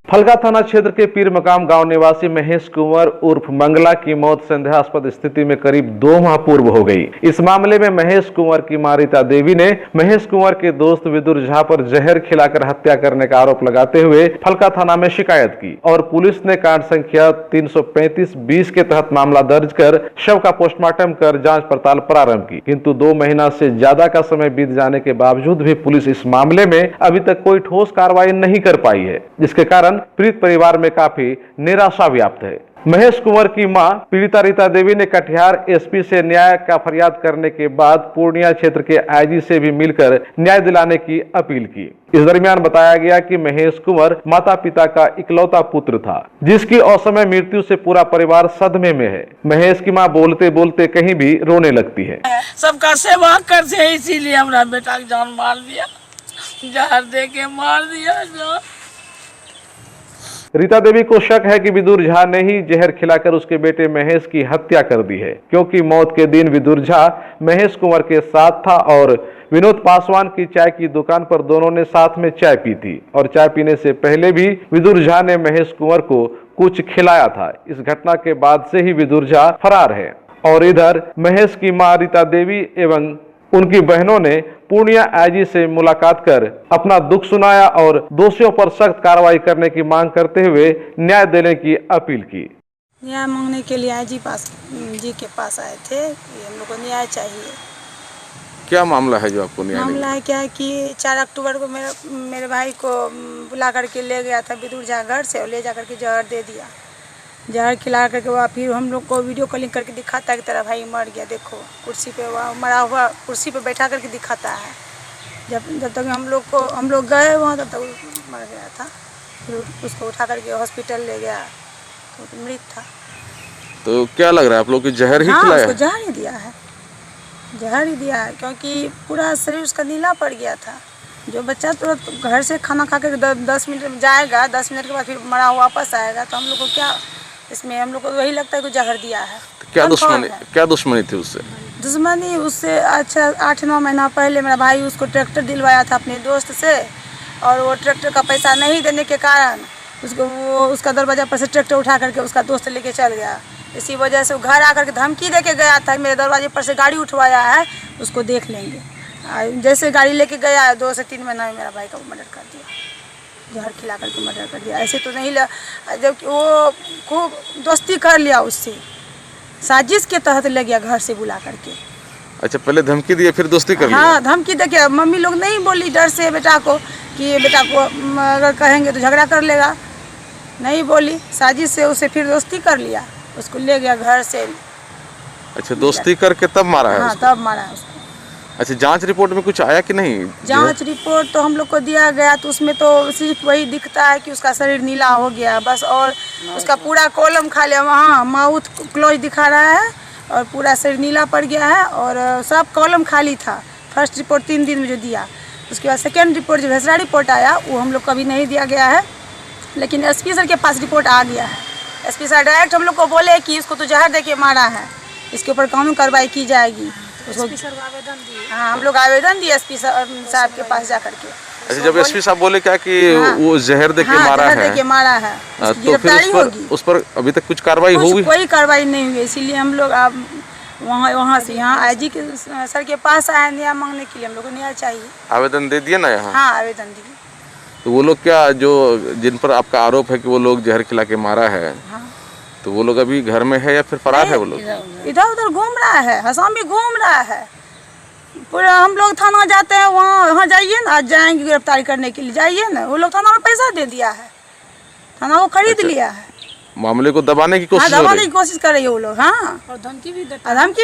फलका थाना क्षेत्र के पीर मकाम गांव निवासी महेश कुंवर उर्फ मंगला की मौत संदेहास्पद स्थिति में करीब 2 माह पूर्व हो गई। इस मामले में महेश कुंवर की मां रीता देवी ने महेश कुंवर के दोस्त विदुर झा पर जहर खिलाकर हत्या करने का आरोप लगाते हुए फलका थाना में शिकायत की और पुलिस ने कांड संख्या 335-20 के तहत मामला दर्ज कर शव का पोस्टमार्टम कर जाँच पड़ताल प्रारंभ की, किंतु 2 महीना से ज्यादा का समय बीत जाने के बावजूद भी पुलिस इस मामले में अभी तक कोई ठोस कार्रवाई नहीं कर पाई है, जिसके कारण पीड़ित परिवार में काफी निराशा व्याप्त है। महेश कुंवर की मां पीड़िता रीता देवी ने कटिहार एसपी से न्याय का फरियाद करने के बाद पूर्णिया क्षेत्र के आईजी से भी मिलकर न्याय दिलाने की अपील की। इस दरमियान बताया गया कि महेश कुंवर माता पिता का इकलौता पुत्र था, जिसकी असमय मृत्यु से पूरा परिवार सदमे में है। महेश की मां बोलते बोलते कहीं भी रोने लगती है। सबका सेवा करते हैं, इसीलिए हमारा बेटा की जान मार दिया, जहर दे के मार दिया। रीता देवी को शक है कि विदुर झा ने ही जहर खिलाकर उसके बेटे महेश की हत्या कर दी है, क्योंकि मौत के दिन विदुर झा महेश कुंवर के साथ था और विनोद पासवान की चाय की दुकान पर दोनों ने साथ में चाय पी थी और चाय पीने से पहले भी विदुर झा ने महेश कुंवर को कुछ खिलाया था। इस घटना के बाद से ही विदुर झा फरार है और इधर महेश की मां रीता देवी एवं उनकी बहनों ने पूर्णिया आईजी से मुलाकात कर अपना दुख सुनाया और दोषियों पर सख्त कार्रवाई करने की मांग करते हुए न्याय देने की अपील की। न्याय मांगने के लिए आईजी जी के पास आए थे कि हम लोग को न्याय चाहिए। क्या मामला है जो आपको न्याय मामला है क्या है कि 4 अक्टूबर को मेरे भाई को बुला करके ले गया था विदुर झा घर से और ले जा करके जहर दे दिया। जहर खिला करके वह फिर हम लोग को वीडियो कॉलिंग करके दिखाता है कि तेरा भाई मर गया, देखो कुर्सी पे वह मरा हुआ कुर्सी पे बैठा करके दिखाता है। जब तक हम लोग गए वहाँ तब तक मर गया था। फिर उसको उठा करके हॉस्पिटल ले गया तो मृत था। तो क्या लग रहा है आप लोग को जहर ही खिलाया? उसको जहर ही दिया है, जहर ही दिया है, क्योंकि पूरा शरीर उसका नीला पड़ गया था। जो बच्चा तुरंत घर से खाना खा कर 10 मिनट में जाएगा, 10 मिनट के बाद फिर मरा हुआ वापस आएगा, तो हम लोग को क्या इसमें हम लोग को वही लगता है कि जहर दिया है। तो क्या दुश्मनी थी उससे? दुश्मनी उससे अच्छा 8-9 महीना पहले मेरा भाई उसको ट्रैक्टर दिलवाया था अपने दोस्त से और वो ट्रैक्टर का पैसा नहीं देने के कारण उसका दरवाजा पर से ट्रैक्टर उठा करके उसका दोस्त लेके चल गया। इसी वजह से वो घर आकर के धमकी दे के गया था, मेरे दरवाजे पर से गाड़ी उठवाया है, उसको देख लेंगे। जैसे गाड़ी लेके गया 2 से 3 महीना में मेरा भाई का मर्डर कर दिया, जहर खिला करके मर्डर कर दिया। ऐसे तो नहीं जबकि वो खूब दोस्ती कर लिया उससे, साजिश के तहत ले गया घर से बुला करके। अच्छा, पहले धमकी दिए फिर दोस्ती कर लिया? हाँ, धमकी दे के मम्मी लोग नहीं बोली डर से बेटा को कि बेटा को अगर कहेंगे तो झगड़ा कर लेगा, नहीं बोली, साजिश से उसे फिर दोस्ती कर लिया, उसको ले गया घर से। अच्छा, दोस्ती करके तब मारा है? हाँ, तब मारा है उसको। अच्छा, जांच रिपोर्ट में कुछ आया कि नहीं? जांच रिपोर्ट तो हम लोग को दिया गया, तो उसमें तो सिर्फ वही दिखता है कि उसका शरीर नीला हो गया बस, और उसका पूरा कॉलम खाली वहाँ माउथ क्लोज दिखा रहा है और पूरा शरीर नीला पड़ गया है और सब कॉलम खाली था। फर्स्ट रिपोर्ट 3 दिन में जो दिया, उसके बाद सेकेंड रिपोर्ट जो भेसरा रिपोर्ट आया वो हम लोग को अभी नहीं दिया गया है, लेकिन एसपी सर के पास रिपोर्ट आ गया है। एसपी सर डायरेक्ट हम लोग को बोले कि इसको तो जहर दे के मारा है, इसके ऊपर कानूनी कार्रवाई की जाएगी। एसपी सर आवेदन दिए। हाँ, हम लोग आवेदन दिए एसपी साहब के पास जा करके। अच्छा, जब एसपी साहब बोले क्या कि वो जहर दे के मारा है, जहर दे के मारा है, तो फिर उस पर अभी तक कुछ कार्रवाई होगी? कोई कार्रवाई नहीं हुई, इसीलिए हम लोग अब वहाँ से यहाँ आईजी के सर के पास आए न्याय मांगने के लिए। हम लोग को न्याय चाहिए। आवेदन दे दिए ना यहाँ? हाँ, आवेदन दिए। तो वो लोग क्या, जो जिन पर आपका आरोप है कि वो लोग जहर खिला के मारा है, तो वो लोग अभी घर में है या फिर फरार है? वो लोग इधर उधर घूम रहा है, हसाम भी घूम रहा है पूरा। हम लोग थाना जाते हैं, वहाँ जाइए ना, आज जाएंगे गिरफ्तारी करने के लिए, जाइए ना। वो लोग थाना में पैसा दे दिया है, थाना को खरीद लिया है, मामले को दबाने की कोशिश दबाने की कोशिश कर रही है वो लोग। हाँ, और धमकी भी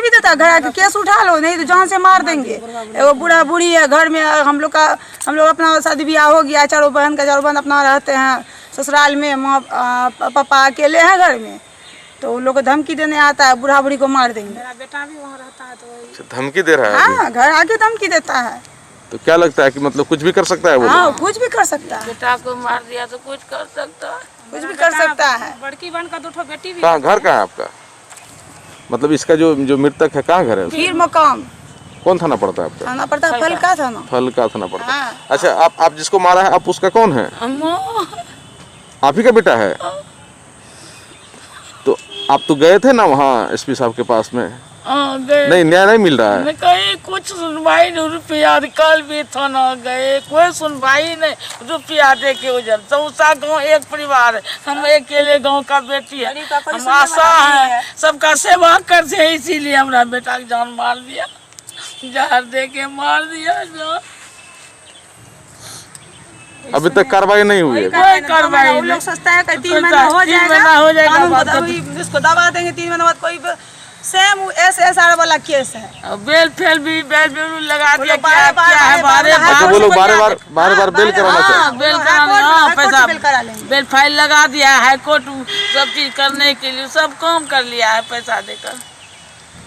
देता घर आके, केस उठा लो नहीं तो जान से मार देंगे। वो बूढ़ा बूढ़ी है घर में, हम लोग अपना शादी ब्याह हो गया, 4 बहन अपना रहते हैं ससुराल में, माँ पापा अकेले हैं घर में, तो उन लोग को धमकी देने आता है, बूढ़ा बूढ़ी को मार देंगे। मेरा बेटा भी वहाँ रहता है तो धमकी दे रहा है? हाँ, घर आके धमकी देता है। तो क्या लगता है कि मतलब कुछ भी कर सकता है वो? हाँ, कुछ भी कर सकता है। बेटा को मार दिया तो कुछ कर सकता है, कुछ भी कर सकता है। बड़की बहन का 2 बेटी भी। कहाँ घर कहाँ है आपका? मतलब इसका जो मृतक है कहाँ घर है? पीर मकाम। कौन थाना पड़ता है आपका? थाना पड़ता है फलका थाना। फलका थाना पड़ता है। अच्छा, आप जिसको मारा है आप उसका कौन है? आप ही का बेटा है? तो आप तो गए थे ना वहाँ एसपी साहब के पास में? गए नहीं, न्याय नहीं मिल रहा है। कहीं कुछ सुनवाई नहीं, रुपया कल भी थाना गए, कोई सुनवाई नहीं, रुपया दे के उजर। चौसा गाँव एक परिवार है, हम अकेले गांव का बेटी है, हम आशा है सबका सेवा कर से, इसीलिए हमारा बेटा की जान मार दिया, जहर दे के मार दिया। अभी तक कार्रवाई नहीं हुई है? कोई कार्रवाई लोग सोचता है कि 3 महीना हो जाएगा, इसको दबा देंगे 3 महीने बाद। कोई सेम SSR वाला केस है, बेल फेल भी बेल लगा दिया, क्या है अच्छा, वो लोग बार बेल कराना चाहते, बेल कराना, पैसा बेल फाइल लगा दिया, हाई कोर्ट सब चीज करने के लिए सब काम कर लिया है पैसा देकर।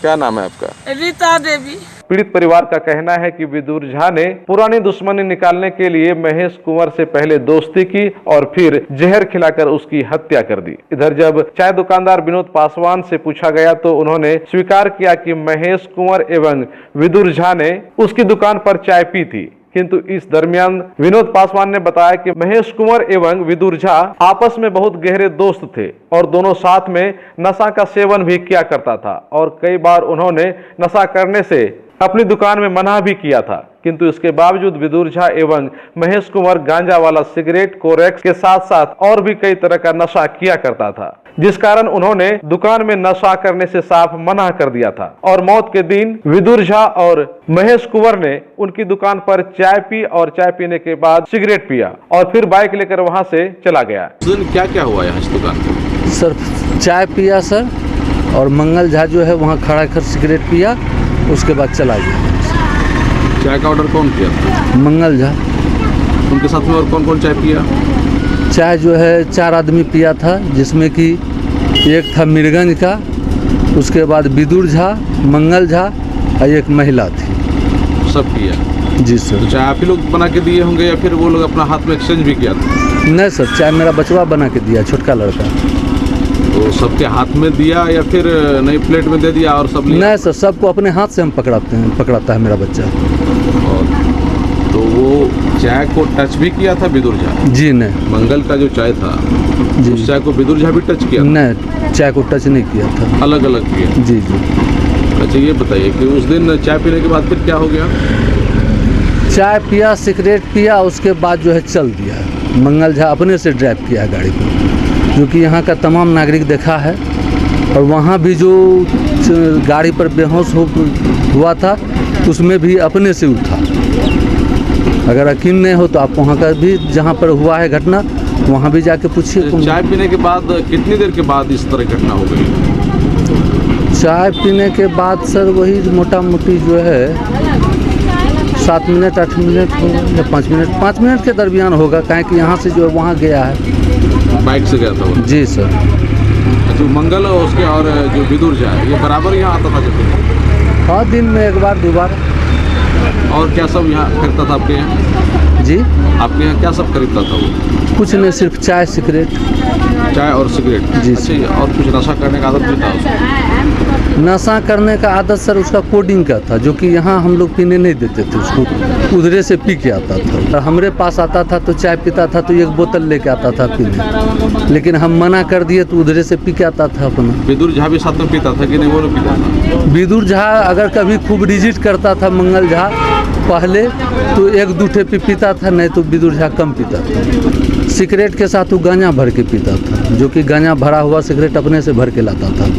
क्या नाम है आपका? रीता देवी। पीड़ित परिवार का कहना है कि विदुर झा ने पुरानी दुश्मनी निकालने के लिए महेश कुंवर से पहले दोस्ती की और फिर जहर खिलाकर उसकी हत्या कर दी। इधर जब चाय दुकानदार विनोद पासवान से पूछा गया तो उन्होंने स्वीकार किया कि महेश कुंवर एवं विदुर झा ने उसकी दुकान पर चाय पी थी, किंतु इस दरमियान विनोद पासवान ने बताया कि महेश कुंवर एवं विदुर झा आपस में बहुत गहरे दोस्त थे और दोनों साथ में नशा का सेवन भी किया करता था और कई बार उन्होंने नशा करने से अपनी दुकान में मना भी किया था, किंतु इसके बावजूद विदुर झा एवं महेश कुंवर गांजा वाला सिगरेट, कोरेक्स के साथ साथ और भी कई तरह का नशा किया करता था, जिस कारण उन्होंने दुकान में नशा करने से साफ मना कर दिया था। और मौत के दिन विदुर झा और महेश कुंवर ने उनकी दुकान पर चाय पी और चाय पीने के बाद सिगरेट पिया और फिर बाइक लेकर वहां से चला गया। उस दिन क्या क्या हुआ यहाँ इस दुकान पर? सर चाय पिया सर, और मंगल झा जो है वहाँ खड़ा कर सिगरेट पिया, उसके बाद चला गया। चाय का ऑर्डर कौन किया था? मंगल झा। उनके साथ में और कौन कौन चाय पिया? चाय जो है 4 आदमी पिया था, जिसमें कि एक था मीरगंज का, उसके बाद विदुर झा, मंगल झा और एक महिला थी। सब पिया? जी सर। तो चाय आप ही लोग बना के दिए होंगे या फिर वो लोग अपना हाथ में एक्सचेंज भी किया था? नहीं सर, चाय मेरा बचवा बना के दिया, छोटका लड़का। तो सबके हाथ में दिया या फिर नई प्लेट में दे दिया और सब लिया? नहीं सर, सबको अपने हाथ से हम पकड़ाता है मेरा बच्चा। और तो वो चाय को टच भी किया था विदुर झा? जी नहीं। मंगल का जो चाय था जी, उस चाय को विदुर झा भी टच किया? नहीं, चाय को टच नहीं किया था। अलग अलग किया? जी जी। अच्छा ये बताइए कि उस दिन चाय पीने के बाद फिर क्या हो गया? चाय पिया, सिगरेट पिया, उसके बाद जो है चल दिया। मंगल झा अपने से ड्राइव किया गाड़ी को, जो कि यहाँ का तमाम नागरिक देखा है। और वहाँ भी जो गाड़ी पर बेहोश हुआ था उसमें भी अपने से उठा। अगर यकीन नहीं हो तो आप वहाँ का भी, जहाँ पर हुआ है घटना, वहाँ भी जाके पूछिए। चाय पीने के बाद कितनी देर के बाद इस तरह घटना हो गई? चाय पीने के बाद सर वही मोटा मोटी जो है 7 मिनट 8 मिनट या 5 मिनट के दरमियान होगा, काहे कि यहाँ से जो है वहाँ गया है, बाइक से गया था वो? जी सर। अच्छा, मंगल और उसके और जो विदुर झा ये बराबर यहाँ आता था जब? हाँ, दिन में 1 बार 2 बार। और क्या सब यहाँ खरीदता था आपके यहाँ? जी, आपके यहाँ क्या सब खरीदता था वो? कुछ नहीं, सिर्फ चाय सिगरेट। चाय और सिगरेट? जी। अच्छा, और कुछ नशा करने का आदत भी था उसको? नशा करने का आदत सर उसका कोडिंग का था, जो कि यहाँ हम लोग पीने नहीं देते थे उसको, उधरे से पी के आता था। और हमारे पास आता था तो चाय पीता था तो 1 बोतल लेके आता था पीने, लेकिन हम मना कर दिए तो उधरे से पी के आता था अपना। विदुर झा भी साथ में पीता था कि नहीं? वो नहीं पीता था? विदुर झा अगर कभी खूब रिजिट करता था मंगल झा पहले तो 1-2 ठे पीता था, नहीं तो विदुर झा कम पीता था। सिगरेट के साथ वो गांजा भर के पीता था, जो कि गांजा भरा हुआ सिगरेट अपने से भर के लाता था।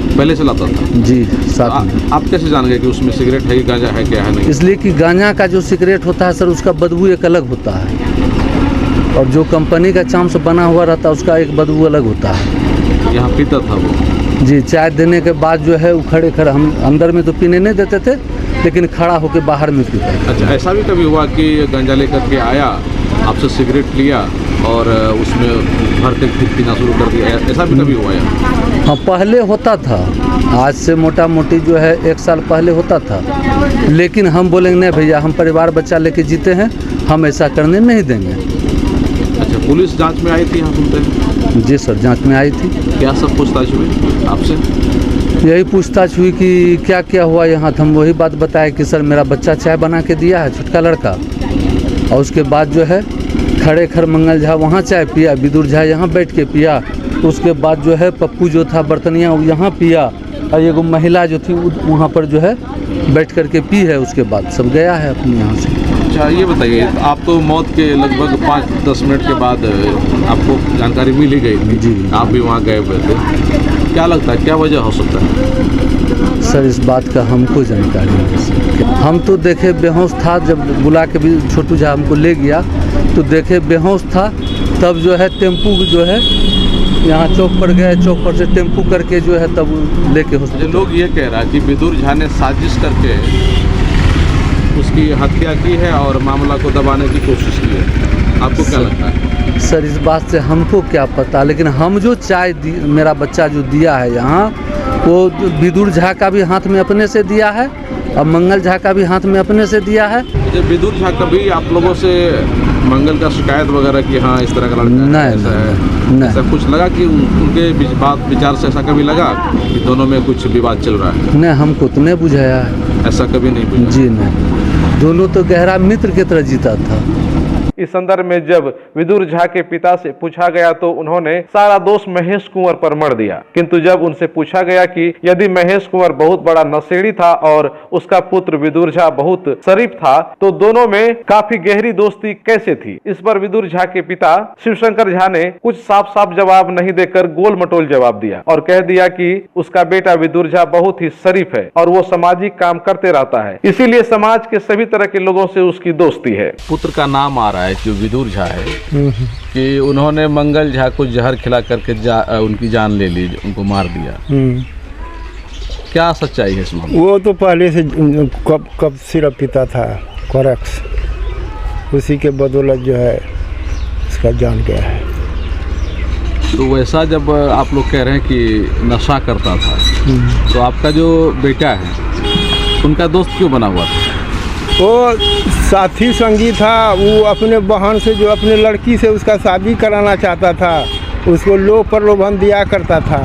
पहले से लाता था? जी, साथ में। आप कैसे जान गए कि उसमें सिगरेट है कि गांजा है, क्या है नहीं? इसलिए कि गांजा का जो सिगरेट होता है सर उसका बदबू एक अलग होता है, और जो कंपनी का चाम से बना हुआ रहता है उसका एक बदबू अलग होता है। यहाँ पीता था वो? जी, चाय देने के बाद जो है वो खड़े हम अंदर में तो पीने नहीं देते थे, लेकिन खड़ा होकर बाहर में पीता था। अच्छा, ऐसा भी कभी हुआ कि गांजा लेकर के आया, आपसे सिगरेट लिया और उसमें भर के फिर पीना शुरू कर दिया, ऐसा भी कभी हुआ है? हाँ, पहले होता था, आज से मोटा मोटी जो है 1 साल पहले होता था, लेकिन हम बोलेंगे नहीं भैया, हम परिवार बच्चा लेके जीते हैं, हम ऐसा करने नहीं देंगे। अच्छा, पुलिस जांच में आई थी यहाँ सुनते हैं? जी सर, जांच में आई थी। क्या सब पूछताछ हुई आपसे? यही पूछताछ हुई कि क्या क्या हुआ यहाँ, तो हम वही बात बताए कि सर मेरा बच्चा चाय बना के दिया है, छोटका लड़का, और उसके बाद जो है खड़े खर मंगल झा वहाँ चाय पिया, विदुर झा यहाँ बैठ के पिया। उसके बाद जो है पप्पू जो था बर्तनिया वो यहाँ पिया, और एगो महिला जो थी वहाँ पर जो है बैठ कर के पी है। उसके बाद सब गया है अपने यहाँ से। अच्छा ये बताइए, आप तो मौत के लगभग 5-10 मिनट के बाद आपको जानकारी मिल ही गई थी जी। आप भी वहाँ गए हुए थे, क्या लगता है क्या वजह हो सकता है? सर इस बात का हमको जानकारी नहीं सर। हम तो देखे बेहोश था, जब बुला के भी छोटू झा हमको ले गया तो देखे बेहोश था। तब जो है टेम्पू जो है यहाँ चौक पर गए, चौक पर से टेम्पू करके जो है तब लेके हॉस्पिटल। लोग ये कह रहा है कि विदुर झा ने साजिश करके उसकी हत्या की है और मामला को दबाने की कोशिश की है, आपको क्या लगता है? सर इस बात से हमको क्या पता, लेकिन हम जो चाय मेरा बच्चा जो दिया है यहाँ, वो विदुर झा का भी हाथ में अपने से दिया है और मंगल झा का भी हाथ में अपने से दिया है। जब विदुर झा कभी आप लोगों से मंगल का शिकायत वगैरह की, हाँ इस तरह का लड़का ऐसा है, ऐसा कुछ लगा कि उनके बात विचार से ऐसा कभी लगा कि दोनों में कुछ विवाद चल रहा है? नहीं, हमको तो नहीं बुझाया है, ऐसा कभी नहीं बुझा? जी नहीं, दोनों तो गहरा मित्र की तरह जीता था। इस संदर्भ में जब विदुर झा के पिता से पूछा गया तो उन्होंने सारा दोष महेश कुंवर पर मढ़ दिया, किंतु जब उनसे पूछा गया कि यदि महेश कुंवर बहुत बड़ा नशेड़ी था और उसका पुत्र विदुर झा बहुत शरीफ था तो दोनों में काफी गहरी दोस्ती कैसे थी? इस पर विदुर झा के पिता शिवशंकर झा ने कुछ साफ साफ जवाब नहीं देकर गोल मटोल जवाब दिया और कह दिया कि उसका बेटा विदुर झा बहुत ही शरीफ है और वो सामाजिक काम करते रहता है, इसीलिए समाज के सभी तरह के लोगों से उसकी दोस्ती है। पुत्र का नाम आ रहा है जो विदुर झा है कि उन्होंने मंगल झा को जहर खिला करके उनकी जान ले ली, उनको मार दिया। क्या सच्चाई है इसमें? वो तो पहले से कब सिर्फ पिता था कोरेक्स, उसी के बदौलत जो है उसका जान गया है। तो वैसा जब आप लोग कह रहे हैं कि नशा करता था तो आपका जो बेटा है उनका दोस्त क्यों बना हुआ था? वो साथी संगी था, वो अपने बहन से जो अपने लड़की से उसका शादी कराना चाहता था, उसको लोभ प्रलोभन दिया करता था।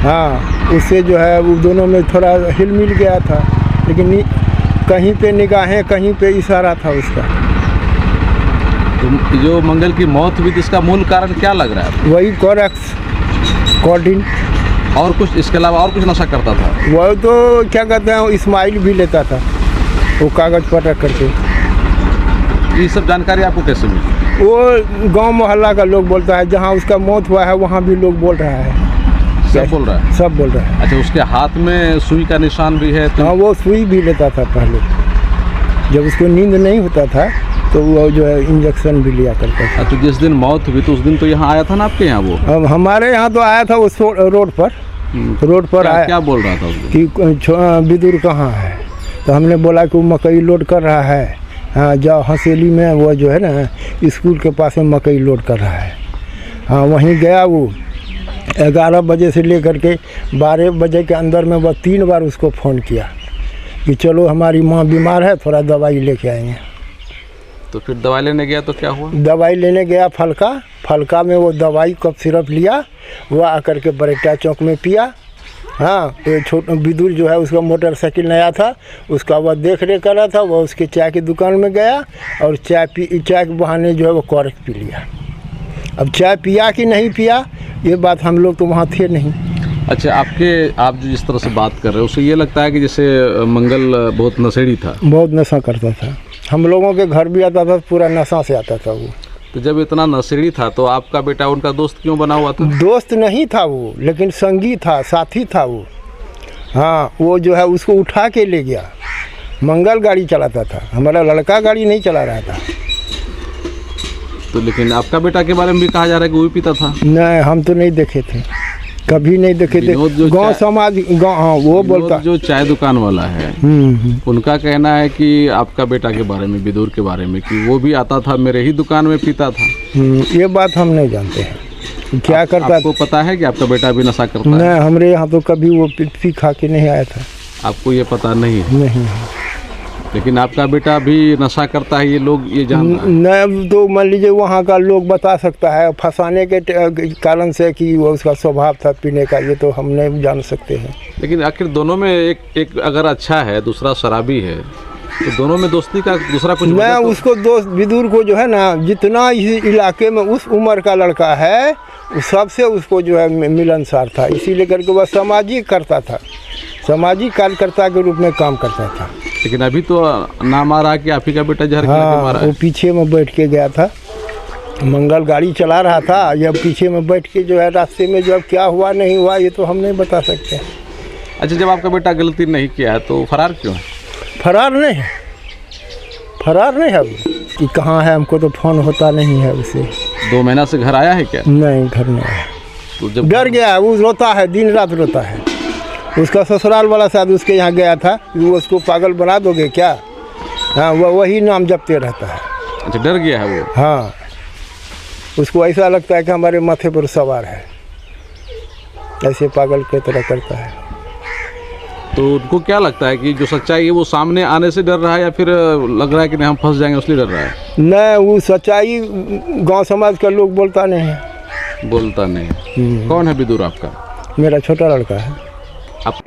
हाँ, उससे जो है वो दोनों में थोड़ा हिल मिल गया था, लेकिन कहीं पे निगाहें कहीं पे इशारा था उसका। तो जो मंगल की मौत हुई इसका मूल कारण क्या लग रहा है? वही कोरेक्स, कोडिन। और कुछ इसके अलावा और कुछ नशा करता था? वो तो क्या कहते हैं, इस्माइल भी लेता था वो कागज पर रख करके। ये सब जानकारी आपको कैसे मिली? वो गांव मोहल्ला का लोग बोलता है, जहां उसका मौत हुआ है वहां भी लोग बोल रहा है। सब बोल रहा है? सब बोल रहा है। अच्छा, उसके हाथ में सुई का निशान भी है? हाँ, वो सुई भी लेता था पहले, जब उसको नींद नहीं होता था तो वो जो है इंजेक्शन भी लिया करता था। तो जिस दिन मौत हुई तो उस दिन तो यहाँ आया था ना आपके यहाँ? वो अब हमारे यहाँ तो आया था, वो रोड पर आया। क्या बोल रहा था उस दिन? कि विदुर कहाँ है, तो हमने बोला कि वो मकई लोड कर रहा है। हाँ, जाओ हंसेली में, वो जो है ना स्कूल के पास में मकई लोड कर रहा है। हाँ, वहीं गया वो 11 बजे से लेकर के 12 बजे के अंदर में बस 3 बार उसको फ़ोन किया कि चलो हमारी माँ बीमार है, थोड़ा दवाई लेके आएंगे। तो फिर दवाई लेने गया तो क्या हुआ? दवाई लेने गया फलका में वो दवाई कप सिरप लिया, वो आकर के बरेटा चौक में पिया। हाँ, ये छोटा विदुर जो है उसका मोटरसाइकिल नया था, उसका वह देख रेख कर रहा था, वह उसके चाय की दुकान में गया और चाय के बहाने जो है वो कोरेक्स पी लिया। अब चाय पिया कि नहीं पिया ये बात हम लोग तो वहाँ थे नहीं। अच्छा, आप जो जिस तरह से बात कर रहे हो उसे ये लगता है कि जैसे मंगल बहुत नशेड़ी था? बहुत नशा करता था, हम लोगों के घर भी आता था, पूरा नशा से आता था वो। तो जब इतना नशेड़ी था तो आपका बेटा उनका दोस्त क्यों बना हुआ था? दोस्त नहीं था वो, लेकिन संगी था, साथी था वो। हाँ, वो जो है उसको उठा के ले गया। मंगल गाड़ी चलाता था, हमारा लड़का गाड़ी नहीं चला रहा था। तो लेकिन आपका बेटा के बारे में भी कहा जा रहा है कि वो भी पीता था? नहीं, हम तो नहीं देखे थे, कभी नहीं देखे थे। गाँव समाज गाँव, हाँ वो बोलता। जो चाय दुकान वाला है उनका कहना है कि आपका बेटा के बारे में, विदुर के बारे में, कि वो भी आता था मेरे ही दुकान में पीता था। ये बात हम नहीं जानते हैं क्या करता। आपको पता है कि आपका बेटा भी नशा करता है? नहीं, हमारे यहाँ तो कभी वो पी खा के नहीं आया था। आपको ये पता नहीं है? नहीं। लेकिन आपका बेटा भी नशा करता है, ये लोग ये जान रहे हैं? नहीं, तो मान लीजिए वहाँ का लोग बता सकता है, फंसाने के कारण से कि वो उसका स्वभाव था पीने का, ये तो हम नहीं जान सकते हैं। लेकिन आखिर दोनों में एक अगर अच्छा है, दूसरा शराबी है, तो दोनों में दोस्ती का दूसरा कुछ मैं वजह तो- उसको दोस्त विदुर को जो है ना, जितना इस इलाके में उस उम्र का लड़का है उस सबसे उसको जो है मिलनसार था, इसीलिए करके वह सामाजिक करता था, सामाजिक कार्यकर्ता के रूप में काम करता था। लेकिन अभी तो नाम आ रहा कि आप ही का बेटा जहर खा के हाँ, मारा वो है। पीछे में बैठ के गया था, मंगल गाड़ी चला रहा था, या पीछे में बैठ के जो है रास्ते में जो क्या हुआ नहीं हुआ ये तो हम नहीं बता सकते। अच्छा, जब आपका बेटा गलती नहीं किया है तो फरार क्यों है? फरार नहीं है, फरार नहीं है अभी कि कहाँ है, हमको तो फोन होता नहीं है उसे। 2 महीना से घर आया है क्या? नहीं, घर में आया, तो जब डर गया है, वो रोता है, दिन रात रोता है। उसका ससुराल वाला शायद उसके यहाँ गया था, वो उसको पागल बना दोगे क्या, हाँ वही नाम जपते रहता है। अच्छा, डर गया है वो। हाँ, उसको ऐसा लगता है कि हमारे माथे पर सवार है, ऐसे पागल की तरह करता है। तो उनको क्या लगता है कि जो सच्चाई है वो सामने आने से डर रहा है, या फिर लग रहा है कि नहीं हम फंस जाएंगे इसलिए डर रहा है? नहीं, वो सच्चाई गांव समाज का लोग बोलता नहीं है। बोलता नहीं। कौन है विदुर आपका? मेरा छोटा लड़का है।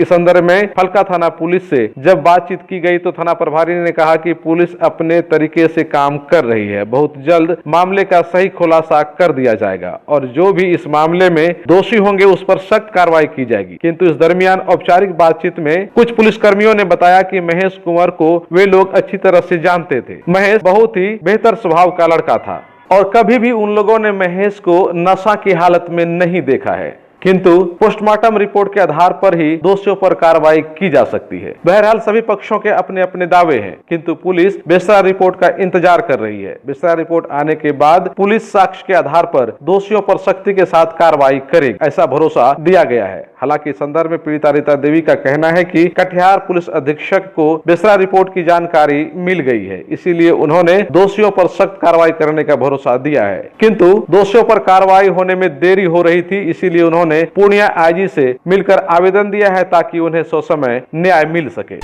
इस संदर्भ में फलका थाना पुलिस से जब बातचीत की गई तो थाना प्रभारी ने कहा कि पुलिस अपने तरीके से काम कर रही है, बहुत जल्द मामले का सही खुलासा कर दिया जाएगा और जो भी इस मामले में दोषी होंगे उस पर सख्त कार्रवाई की जाएगी। किंतु इस दरमियान औपचारिक बातचीत में कुछ पुलिसकर्मियों ने बताया कि महेश कुंवर को वे लोग अच्छी तरह से जानते थे। महेश बहुत ही बेहतर स्वभाव का लड़का था और कभी भी उन लोगों ने महेश को नशा की हालत में नहीं देखा है, किंतु पोस्टमार्टम रिपोर्ट के आधार पर ही दोषियों पर कार्रवाई की जा सकती है। बहरहाल सभी पक्षों के अपने अपने दावे हैं, किंतु पुलिस बेसरा रिपोर्ट का इंतजार कर रही है। बेसरा रिपोर्ट आने के बाद पुलिस साक्ष्य के आधार पर दोषियों पर सख्ती के साथ कार्रवाई करेगी, ऐसा भरोसा दिया गया है। हालांकि इस संदर्भ में पीड़िता रीता देवी का कहना है कि कटिहार पुलिस अधीक्षक को बेसरा रिपोर्ट की जानकारी मिल गई है, इसीलिए उन्होंने दोषियों पर सख्त कार्रवाई करने का भरोसा दिया है। किंतु दोषियों पर कार्रवाई होने में देरी हो रही थी, इसीलिए उन्होंने पूर्णिया आईजी से मिलकर आवेदन दिया है ताकि उन्हें ससमय न्याय मिल सके।